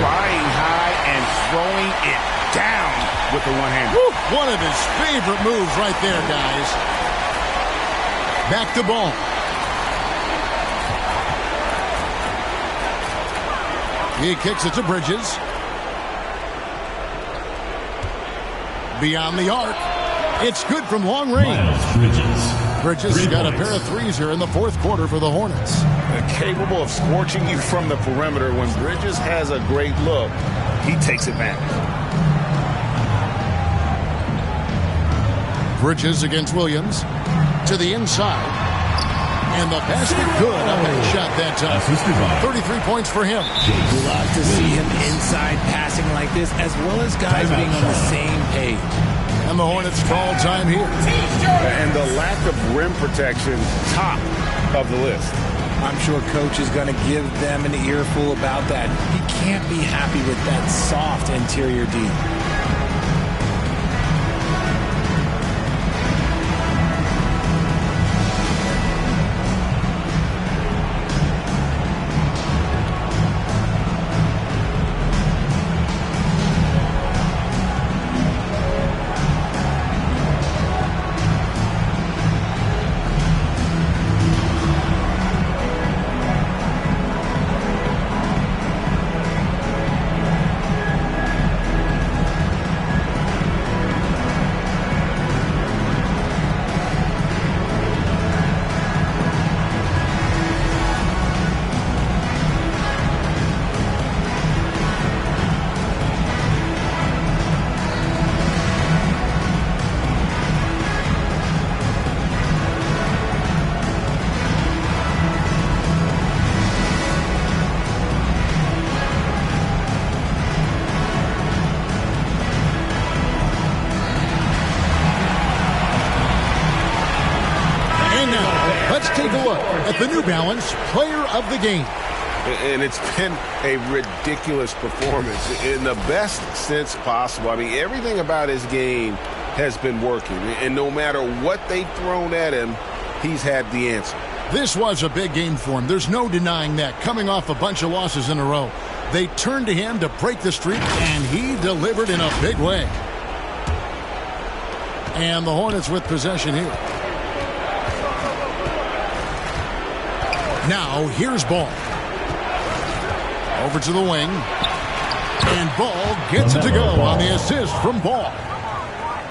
Flying high and throwing it down with the one-hand. One of his favorite moves right there, guys. Back to Ball. He kicks it to Bridges. Beyond the arc. It's good from long range. Bridges has got a pair of threes here in the 4th quarter for the Hornets. Capable of scorching you from the perimeter. When Bridges has a great look, he takes advantage. Bridges against Williams. To the inside. And the basket good. A big shot that time. 33 points for him. Love to see him inside passing like this, as well as guys being on the same page. And the Hornets call time here. And the lack of rim protection, top of the list. I'm sure coach is going to give them an earful about that. He can't be happy with that soft interior D. take a look at the New Balance Player of the Game. And it's been a ridiculous performance in the best sense possible. I mean, everything about his game has been working. And no matter what they've thrown at him, he's had the answer. This was a big game for him. There's no denying that. Coming off a bunch of losses in a row, they turned to him to break the streak, and he delivered in a big way. And the Hornets with possession here. Now, here's Ball. Over to the wing. And Ball gets it to go on the assist from Ball.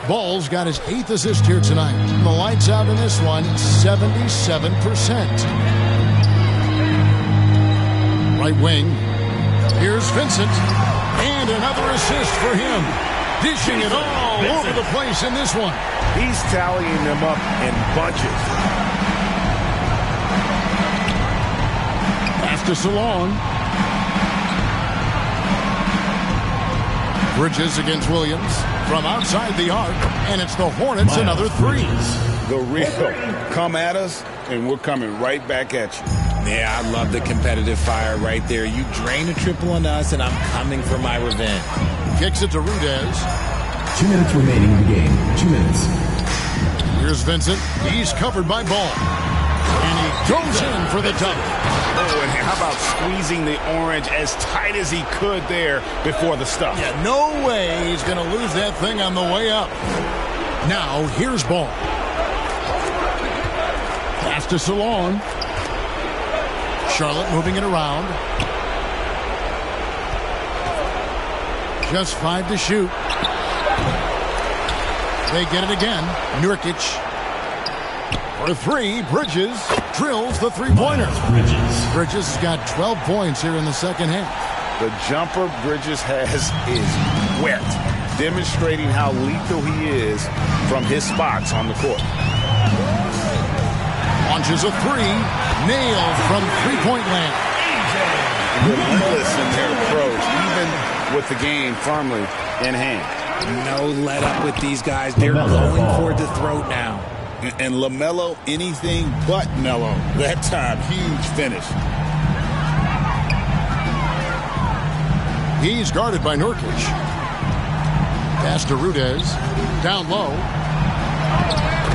Ball's got his 8th assist here tonight. The lights out in this one, 77%. Right wing. Here's Vincent. And another assist for him. Dishing it all over the place in this one. He's tallying them up in bunches. Pass to Salon. Bridges against Williams from outside the arc, and it's the Hornets another 3. The real come at us, and we're coming right back at you. Yeah, I love the competitive fire right there. You drain a triple on us, and I'm coming for my revenge. Kicks it to Rudez. 2 minutes remaining in the game. 2 minutes. Here's Vincent. He's covered by Ball. And he goes in for the dunk. Oh, and how about squeezing the orange as tight as he could there before the stuff? Yeah, no way he's going to lose that thing on the way up. Now, here's Ball. Pass to Salon. Charlotte moving it around. Just 5 to shoot. They get it again. Nurkic. For 3, Bridges drills the three-pointer. Bridges has got 12 points here in the second half. The jumper Bridges has is wet, demonstrating how lethal he is from his spots on the court. Launches a 3, nailed from three-point land. Relentless in their approach, even with the game firmly in hand. No let up with these guys. They're going for the throat now. And LaMelo, anything but mellow. That time, huge finish. He's guarded by Nurkic. Pass to Rudez. Down low.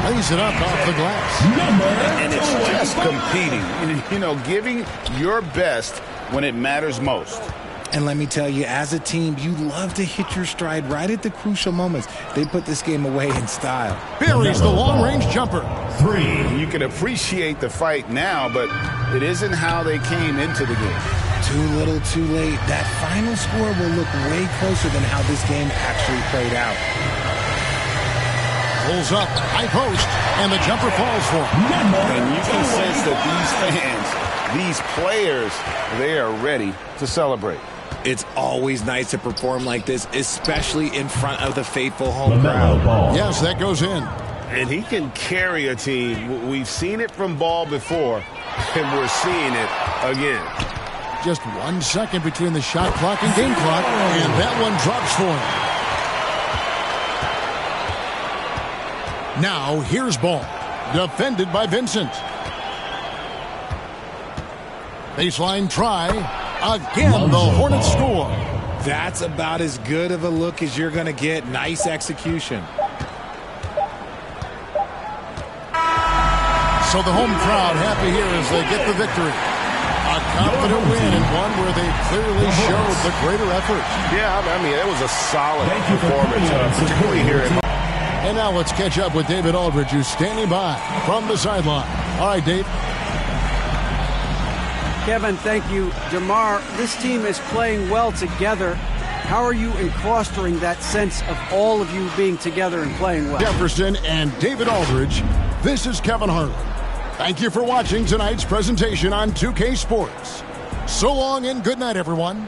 Lays it up off the glass. And it's just competing. You know, giving your best when it matters most. And let me tell you, as a team, you love to hit your stride right at the crucial moments. They put this game away in style. Buries the long-range jumper. 3. You can appreciate the fight now, but it isn't how they came into the game. Too little, too late. That final score will look way closer than how this game actually played out. Pulls up, high post, and the jumper falls for him. And you can sense that these fans, these players, they are ready to celebrate. It's always nice to perform like this, especially in front of the faithful home crowd. Yes, that goes in. And he can carry a team. We've seen it from Ball before, and we're seeing it again. Just 1 second between the shot clock and game clock, and that one drops for him. Now, here's Ball. Defended by Vincent. Baseline try. Again, the Hornets score. That's about as good of a look as you're going to get. Nice execution. So the home crowd happy here as they get the victory. A confident win and one where they clearly showed the greater effort. Yeah, I mean, it was a solid performance, particularly here at home. And now let's catch up with David Aldridge, who's standing by from the sideline. All right, Dave. Kevin, thank you. DeMar, this team is playing well together. How are you in fostering that sense of all of you being together and playing well? Jefferson and David Aldridge, this is Kevin Harlan. Thank you for watching tonight's presentation on 2K Sports. So long and good night, everyone.